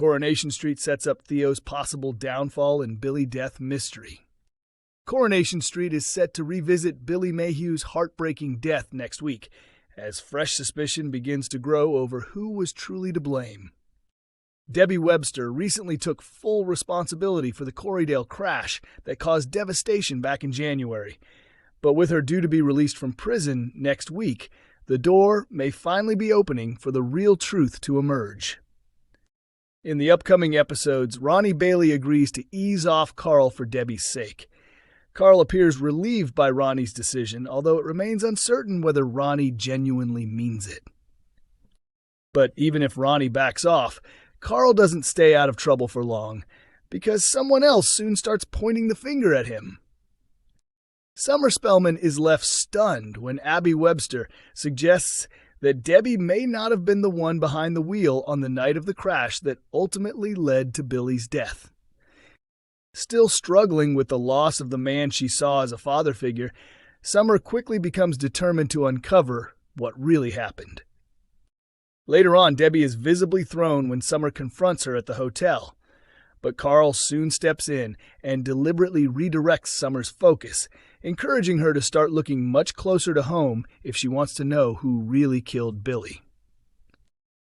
Coronation Street sets up Theo's possible downfall and Billy death mystery. Coronation Street is set to revisit Billy Mayhew's heartbreaking death next week, as fresh suspicion begins to grow over who was truly to blame. Debbie Webster recently took full responsibility for the Corriedale crash that caused devastation back in January. But with her due to be released from prison next week, the door may finally be opening for the real truth to emerge. In the upcoming episodes, Ronnie Bailey agrees to ease off Carl for Debbie's sake. Carl appears relieved by Ronnie's decision, although it remains uncertain whether Ronnie genuinely means it. But even if Ronnie backs off, Carl doesn't stay out of trouble for long, because someone else soon starts pointing the finger at him. Summer Spellman is left stunned when Abby Webster suggests that Debbie may not have been the one behind the wheel on the night of the crash that ultimately led to Billy's death. Still struggling with the loss of the man she saw as a father figure, Summer quickly becomes determined to uncover what really happened. Later on, Debbie is visibly thrown when Summer confronts her at the hotel. But Carl soon steps in and deliberately redirects Summer's focus, encouraging her to start looking much closer to home if she wants to know who really killed Billy.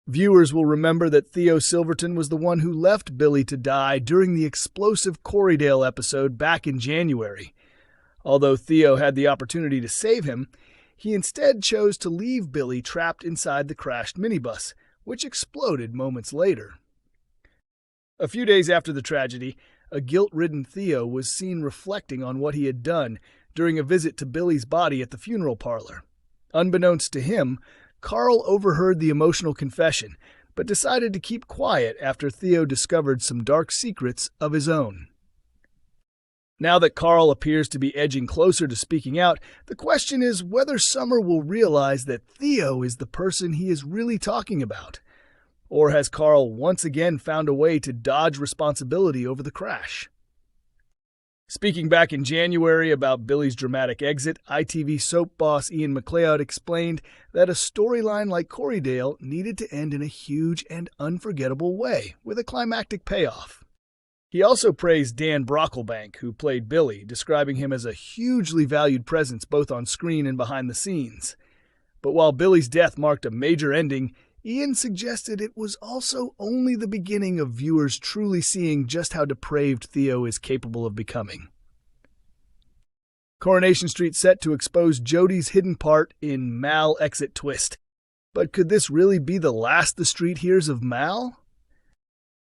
Viewers will remember that Theo Silverton was the one who left Billy to die during the explosive Corriedale episode back in January. Although Theo had the opportunity to save him, he instead chose to leave Billy trapped inside the crashed minibus, which exploded moments later. A few days after the tragedy, a guilt-ridden Theo was seen reflecting on what he had done during a visit to Billy's body at the funeral parlor. Unbeknownst to him, Carl overheard the emotional confession, but decided to keep quiet after Theo discovered some dark secrets of his own. Now that Carl appears to be edging closer to speaking out, the question is whether Summer will realize that Theo is the person he is really talking about. Or has Carl once again found a way to dodge responsibility over the crash? Speaking back in January about Billy's dramatic exit, ITV soap boss Ian MacLeod explained that a storyline like Corriedale needed to end in a huge and unforgettable way, with a climactic payoff. He also praised Dan Brocklebank, who played Billy, describing him as a hugely valued presence both on screen and behind the scenes. But while Billy's death marked a major ending, Ian suggested it was also only the beginning of viewers truly seeing just how depraved Theo is capable of becoming. Coronation Street set to expose Jodie's hidden part in Mal exit twist. But could this really be the last the street hears of Mal?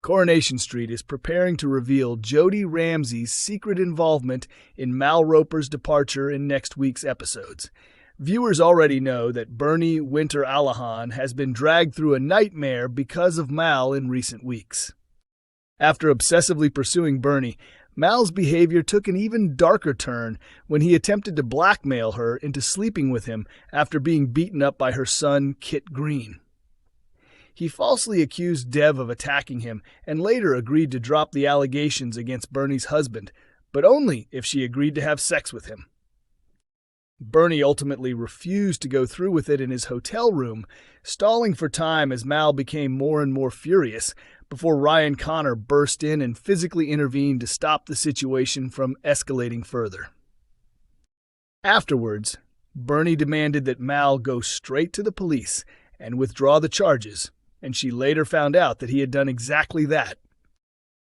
Coronation Street is preparing to reveal Jodie Ramsey's secret involvement in Mal Roper's departure in next week's episodes. Viewers already know that Bernie Winter Allahan has been dragged through a nightmare because of Mal in recent weeks. After obsessively pursuing Bernie, Mal's behavior took an even darker turn when he attempted to blackmail her into sleeping with him after being beaten up by her son, Kit Green. He falsely accused Dev of attacking him and later agreed to drop the allegations against Bernie's husband, but only if she agreed to have sex with him. Bernie ultimately refused to go through with it in his hotel room, stalling for time as Mal became more and more furious before Ryan Connor burst in and physically intervened to stop the situation from escalating further. Afterwards, Bernie demanded that Mal go straight to the police and withdraw the charges, and she later found out that he had done exactly that.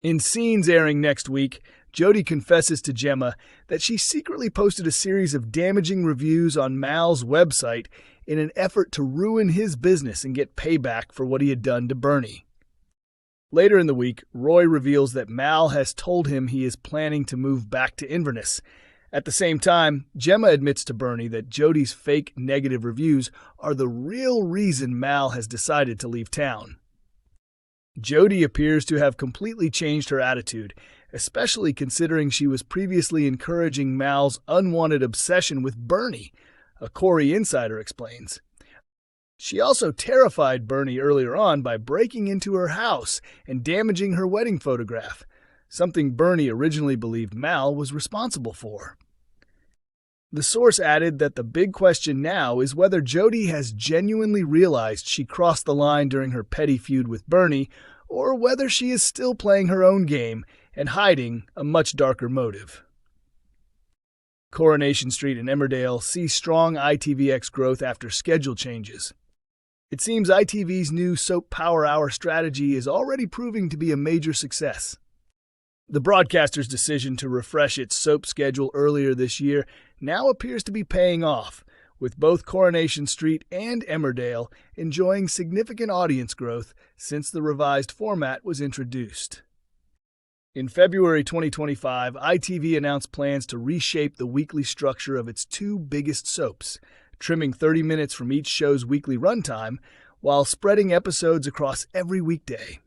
In scenes airing next week, Jodie confesses to Gemma that she secretly posted a series of damaging reviews on Mal's website in an effort to ruin his business and get payback for what he had done to Bernie. Later in the week, Roy reveals that Mal has told him he is planning to move back to Inverness. At the same time, Gemma admits to Bernie that Jodie's fake negative reviews are the real reason Mal has decided to leave town. Jodie appears to have completely changed her attitude, especially considering she was previously encouraging Mal's unwanted obsession with Bernie, a Corrie insider explains. She also terrified Bernie earlier on by breaking into her house and damaging her wedding photograph, something Bernie originally believed Mal was responsible for. The source added that the big question now is whether Jodie has genuinely realized she crossed the line during her petty feud with Bernie, or whether she is still playing her own game and hiding a much darker motive. Coronation Street and Emmerdale see strong ITVX growth after schedule changes. It seems ITV's new Soap Power Hour strategy is already proving to be a major success. The broadcaster's decision to refresh its soap schedule earlier this year now appears to be paying off, with both Coronation Street and Emmerdale enjoying significant audience growth since the revised format was introduced. In February 2025, ITV announced plans to reshape the weekly structure of its two biggest soaps, trimming 30 minutes from each show's weekly runtime while spreading episodes across every weekday.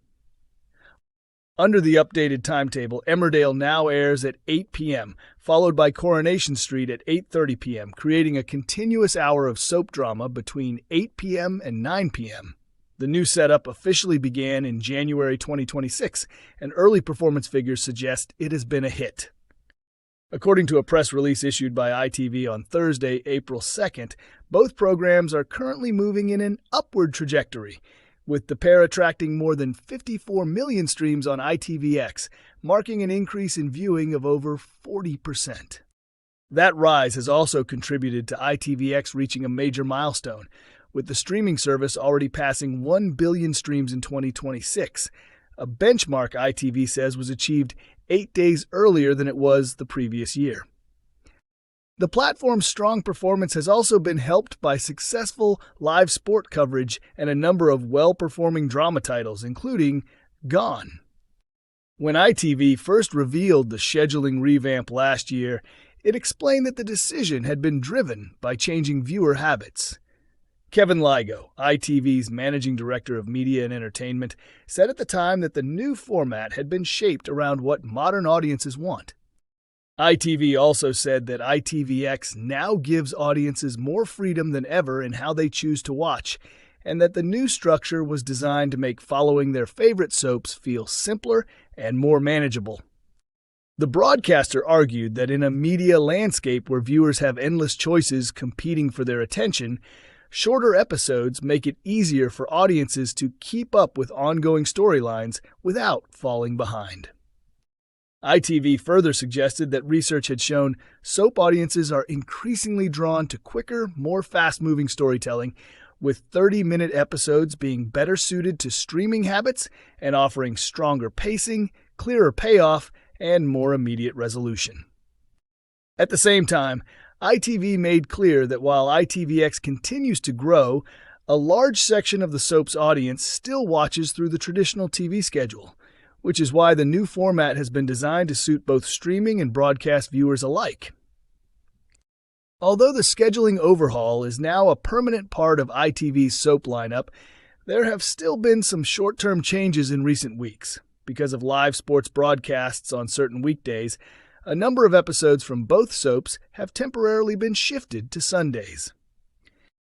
Under the updated timetable, Emmerdale now airs at 8 p.m., followed by Coronation Street at 8:30 p.m., creating a continuous hour of soap drama between 8 p.m. and 9 p.m. The new setup officially began in January 2026, and early performance figures suggest it has been a hit. According to a press release issued by ITV on Thursday, April 2nd, both programs are currently moving in an upward trajectory, with the pair attracting more than 54 million streams on ITVX, marking an increase in viewing of over 40%. That rise has also contributed to ITVX reaching a major milestone, with the streaming service already passing 1 billion streams in 2026, a benchmark ITV says was achieved 8 days earlier than it was the previous year. The platform's strong performance has also been helped by successful live sport coverage and a number of well-performing drama titles, including Gone. When ITV first revealed the scheduling revamp last year, it explained that the decision had been driven by changing viewer habits. Kevin Ligo, ITV's managing director of media and entertainment, said at the time that the new format had been shaped around what modern audiences want. ITV also said that ITVX now gives audiences more freedom than ever in how they choose to watch, and that the new structure was designed to make following their favorite soaps feel simpler and more manageable. The broadcaster argued that in a media landscape where viewers have endless choices competing for their attention, shorter episodes make it easier for audiences to keep up with ongoing storylines without falling behind. ITV further suggested that research had shown soap audiences are increasingly drawn to quicker, more fast-moving storytelling, with 30-minute episodes being better suited to streaming habits and offering stronger pacing, clearer payoff, and more immediate resolution. At the same time, ITV made clear that while ITVX continues to grow, a large section of the soap's audience still watches through the traditional TV schedule, which is why the new format has been designed to suit both streaming and broadcast viewers alike. Although the scheduling overhaul is now a permanent part of ITV's soap lineup, there have still been some short-term changes in recent weeks. Because of live sports broadcasts on certain weekdays, a number of episodes from both soaps have temporarily been shifted to Sundays.